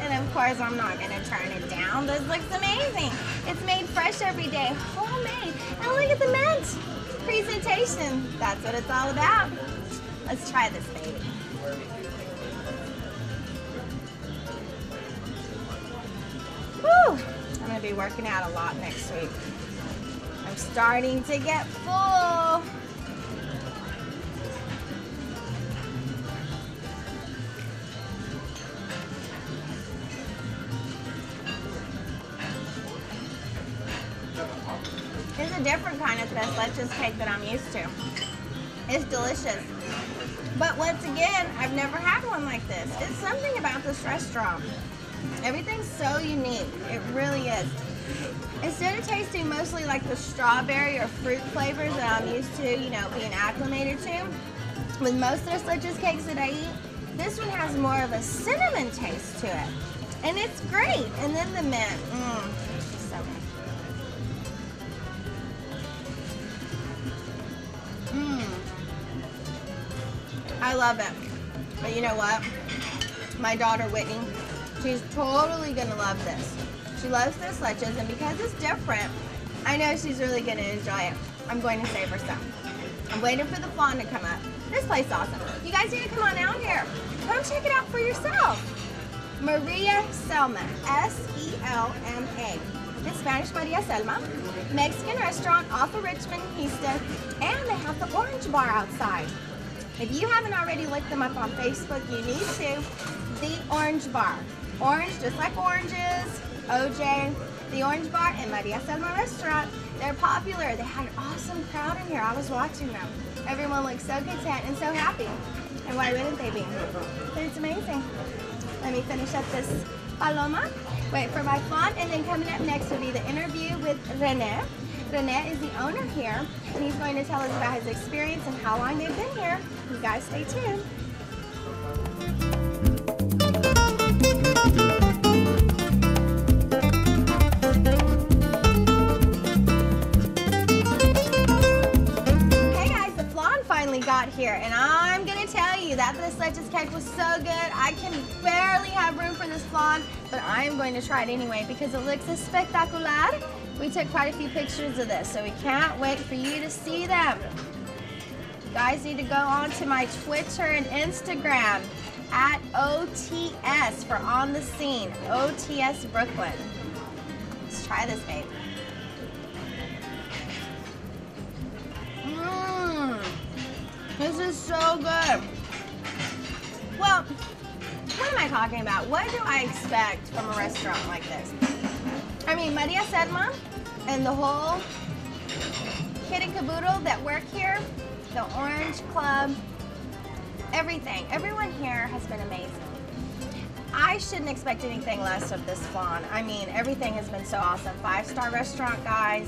And of course, I'm not gonna turn it down. This looks amazing. It's made fresh every day, homemade. And look at the mint presentation. That's what it's all about. Let's try this, baby. Whew. I'm gonna be working out a lot next week. I'm starting to get full. It's a different kind of tres leches cake that I'm used to. It's delicious. But once again, I've never had one like this. It's something about this restaurant. Everything's so unique. It really is. Instead of tasting mostly like the strawberry or fruit flavors that I'm used to, you know, being acclimated to, with most tres leches cakes that I eat, this one has more of a cinnamon taste to it. And it's great. And then the mint. So good. I love it. But you know what? My daughter Whitney, she's totally gonna love this. She loves tres leches, and because it's different, I know she's really gonna enjoy it. I'm going to save her some. I'm waiting for the flan to come up. This place is awesome. You guys need to come on out here. Come check it out for yourself. Maria Selma, S-E-L-M-A. In Spanish, Maria Selma. Mexican restaurant off of Richmond, Houston, and they have the orange bar outside. If you haven't already looked them up on Facebook, you need to. The Orange Bar. Orange, just like oranges, OJ, the Orange Bar, and Maria Selma Restaurant. They're popular. They had an awesome crowd in here. I was watching them. Everyone looked so content and so happy. And why wouldn't they be? But it's amazing. Let me finish up this paloma. Wait for my flan, and then coming up next will be the interview with Rene. Rene is the owner here, and he's going to tell us about his experience and how long they've been here. You guys stay tuned. Okay guys, the flan finally got here, and I'm going to tell you that tres leches cake was so good. I can barely have room for this flan, but I'm going to try it anyway because it looks spectacular. We took quite a few pictures of this, so we can't wait for you to see them. You guys need to go on to my Twitter and Instagram at OTS for On The Scene, OTS Brooklyn. Let's try this, babe. This is so good. Well, what am I talking about? What do I expect from a restaurant like this? I mean, Maria Selma and the whole kit and caboodle that work here, the Orange Club, everything. Everyone here has been amazing. I shouldn't expect anything less of this flan. I mean, everything has been so awesome. 5-star restaurant, guys.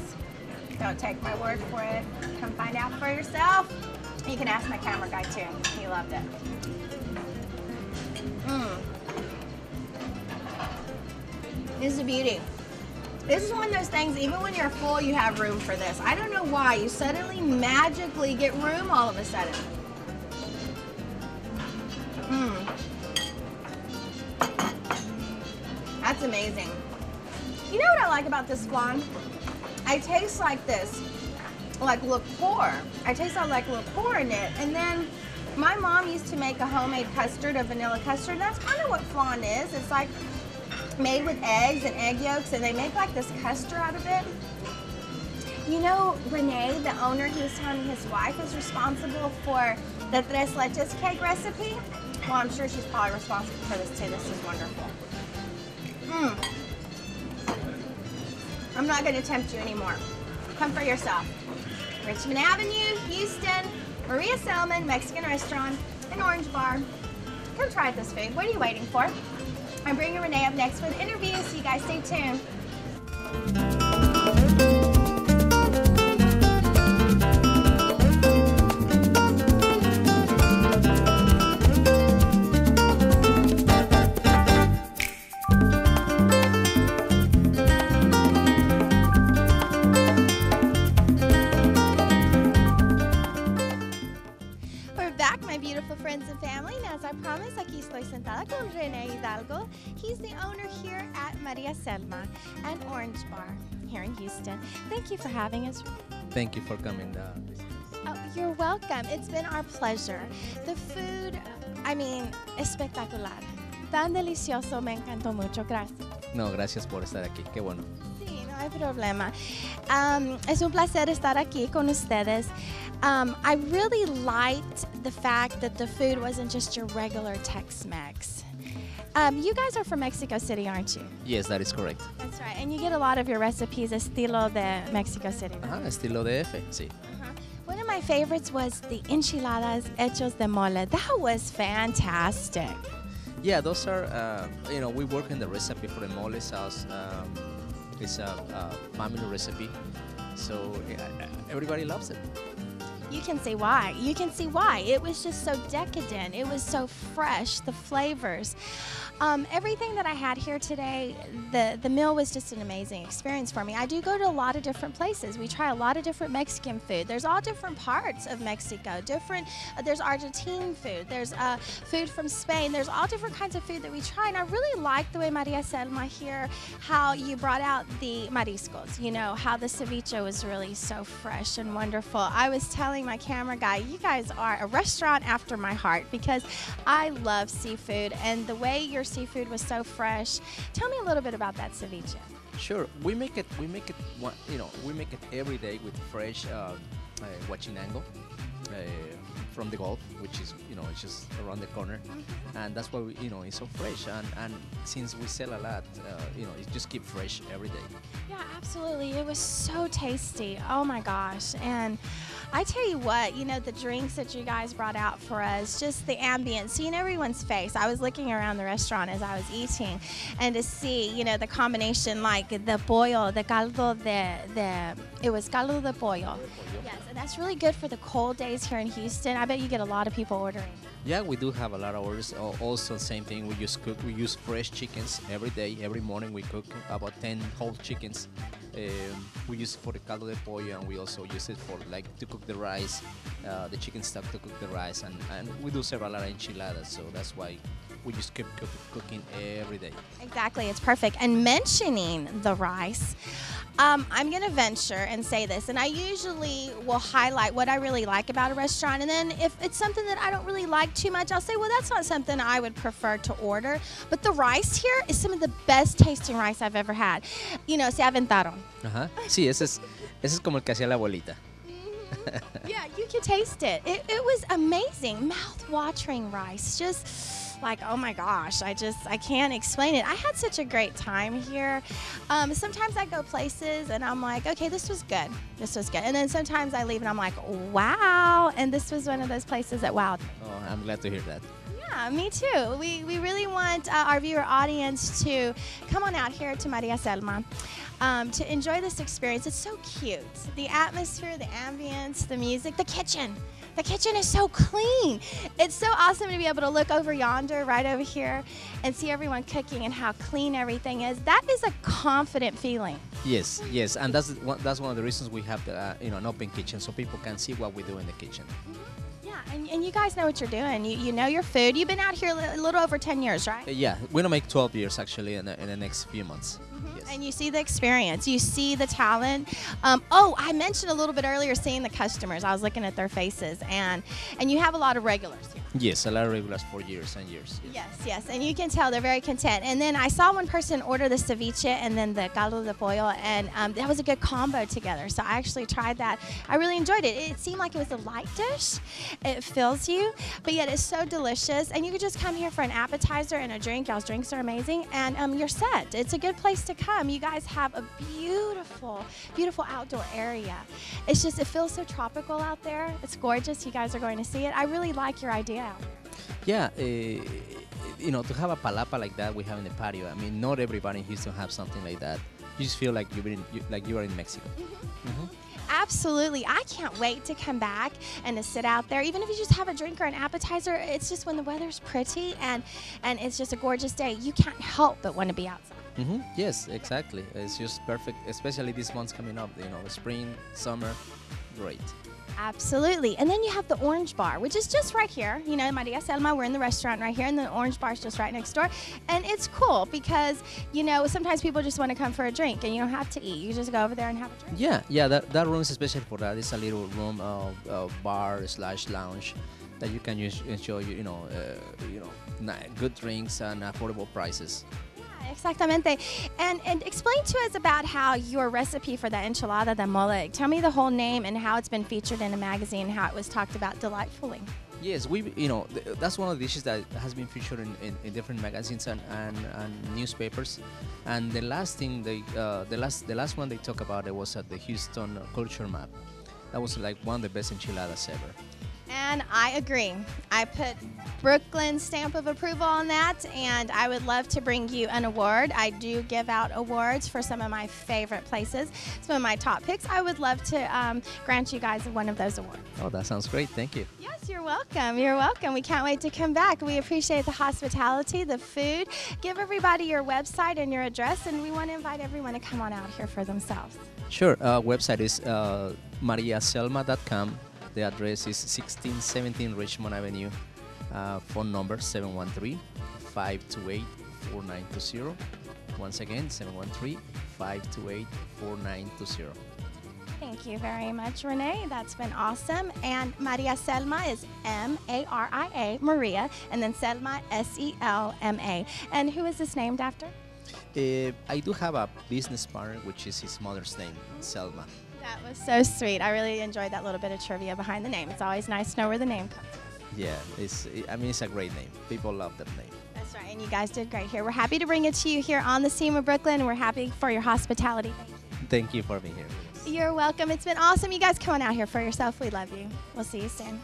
Don't take my word for it. Come find out for yourself. You can ask my camera guy too. He loved it. This is a beauty. This is one of those things, even when you're full, you have room for this. I don't know why. You suddenly magically get room all of a sudden. That's amazing. You know what I like about this flan? I taste like this, like liqueur. I taste like liqueur in it. And then my mom used to make a homemade custard, a vanilla custard. That's kind of what flan is. It's like made with eggs and egg yolks, and they make like this custard out of it. You know, Rene, the owner, he was telling me his wife is responsible for the tres leches cake recipe. Well, I'm sure she's probably responsible for this too. This is wonderful. I'm not going to tempt you anymore. Come for yourself. Richmond Avenue, Houston, Maria Selma Mexican Restaurant, and Orange Bar. Come try this food. What are you waiting for? I'm bringing Rene up next for the interview, so you guys stay tuned. We're back, my beautiful friends and family. And as I promised, aquí estoy sentada con Rene Hildalgo, He's the owner here at Maria Selma and Orange Bar here in Houston. Thank you for having us. Thank you for coming. Oh, you're welcome. It's been our pleasure. The food, I mean, espectacular. Tan delicioso, me encantó mucho. Gracias. No, gracias por estar aquí. Qué bueno. Sí, no hay problema. Es un placer estar aquí con ustedes. I really liked the fact that the food wasn't just your regular Tex-Mex. You guys are from Mexico City, aren't you? Yes, that is correct. That's right. And you get a lot of your recipes estilo de Mexico City. Ajá, estilo DF, sí. One of my favorites was the enchiladas hechos de mole. That was fantastic. Yeah, those are, we work in the recipe for the mole sauce. It's a family recipe, so everybody loves it. You can see why. You can see why. It was just so decadent. It was so fresh, the flavors. Everything that I had here today, the meal was just an amazing experience for me. I do go to a lot of different places. We try a lot of different Mexican food. There's all different parts of Mexico. There's Argentine food. There's food from Spain. There's all different kinds of food that we try. And I really like the way Maria Selma here, how you brought out the mariscos, how the ceviche was really so fresh and wonderful. I was telling my camera guy, you guys are a restaurant after my heart because I love seafood, and the way your seafood was so fresh. Tell me a little bit about that ceviche. Sure, we make it every day with fresh guachinango from the Gulf, which is it's just around the corner, and that's why it's so fresh. And since we sell a lot, it just keep fresh every day. Yeah, absolutely. It was so tasty. Oh my gosh. And I tell you what, the drinks that you guys brought out for us, just the ambience, seeing everyone's face. I was looking around the restaurant as I was eating, and to see, the combination, like the pollo, the caldo it was caldo de pollo. Yes, and that's really good for the cold days here in Houston. I bet you get a lot of people ordering. Yeah, we do have a lot of orders. Also, same thing. We use fresh chickens every day. Every morning we cook about 10 whole chickens. We use it for the caldo de pollo, and we also use it for to cook the rice, the chicken stock to cook the rice, and we do serve a lot of enchiladas. So that's why we just keep cooking every day. Exactly, it's perfect. And mentioning the rice, I'm going to venture and say this, and I usually will highlight what I really like about a restaurant, and then if it's something that I don't really like too much, I'll say, well, that's not something I would prefer to order. But the rice here is some of the best tasting rice I've ever had. Se aventaron. Ajá. Sí, ese es como el que hacía la abuelita. Yeah, you can taste it. It was amazing, mouth-watering rice. Just like, oh my gosh, I can't explain it. I had such a great time here. Sometimes I go places and I'm like, okay, this was good. And then sometimes I leave and I'm like, wow. And this was one of those places that wowed me. Oh, I'm glad to hear that. Yeah, me too. We really want our viewer audience to come on out here to Maria Selma to enjoy this experience. It's so cute. The atmosphere, the ambience, the music, the kitchen. The kitchen is so clean. It's so awesome to be able to look over yonder, right over here, and see everyone cooking and how clean everything is. That is a confident feeling. Yes, and that's one of the reasons we have an open kitchen, so people can see what we do in the kitchen. Yeah, and you guys know what you're doing. You know your food. You've been out here a little over 10 years, right? Yeah, we're gonna make 12 years actually in the next few months. Yes. And you see the experience, you see the talent. I mentioned a little bit earlier seeing the customers. I was looking at their faces, and you have a lot of regulars here. Yes, a lot of regulars for years and years. Yes, and you can tell they're very content. And then I saw one person order the ceviche and then the caldo de pollo, and that was a good combo together. So I actually tried that. I really enjoyed it. It seemed like it was a light dish. It fills you, but yet it's so delicious. And you could just come here for an appetizer and a drink. Y'all's drinks are amazing, and you're set. It's a good place to come. You guys have a beautiful, beautiful outdoor area. It feels so tropical out there. It's gorgeous. You guys are going to see it. I really like your idea out there. Yeah, to have a palapa like that we have in the patio. I mean, not everybody in Houston have something like that. You just feel like you are in Mexico. Absolutely. I can't wait to come back and to sit out there. Even if you just have a drink or an appetizer, it's just when the weather's pretty and it's just a gorgeous day, you can't help but want to be outside. Yes, exactly. It's just perfect, especially these months coming up. The spring, summer, great. Absolutely. And then you have the orange bar, which is just right here. You know, Maria Selma, we're in the restaurant right here, and the orange bar is just right next door. And it's cool because, you know, sometimes people just want to come for a drink and you don't have to eat. You just go over there and have a drink. Yeah, that room is especially for that. It's a little room, bar slash lounge that you can enjoy, good drinks and affordable prices. Exactamente. And explain to us about how your recipe for the enchilada de mole. Tell me the whole name and how it's been featured in a magazine, how it was talked about delightfully. Yes, that's one of the dishes that has been featured in different magazines and newspapers. And the last thing the last one they talked about it was at the Houston Culture Map. That was like one of the best enchiladas ever. And I agree. I put Brooklyn's stamp of approval on that, and I would love to bring you an award. I do give out awards for some of my favorite places, some of my top picks. I would love to grant you guys one of those awards. Oh, that sounds great. Thank you. Yes, you're welcome. You're welcome. We can't wait to come back. We appreciate the hospitality, the food. Give everybody your website and your address, and we want to invite everyone to come on out here for themselves. Sure. Website is MariaSelma.com. The address is 1617 Richmond Avenue. Phone number 713-528-4920. Once again, 713-528-4920. Thank you very much, Rene. That's been awesome. And Maria Selma is M-A-R-I-A, Maria, and then Selma, S-E-L-M-A. And who is this named after? I do have a business partner, which is his mother's name, Selma. That was so sweet. I really enjoyed that little bit of trivia behind the name. It's always nice to know where the name comes from. Yeah, it's a great name. People love that name. That's right, and you guys did great here. We're happy to bring it to you here on the SEMA Brooklyn, and we're happy for your hospitality. Thank you. Thank you for being here. You're welcome. It's been awesome. You guys come on out here for yourself. We love you. We'll see you soon.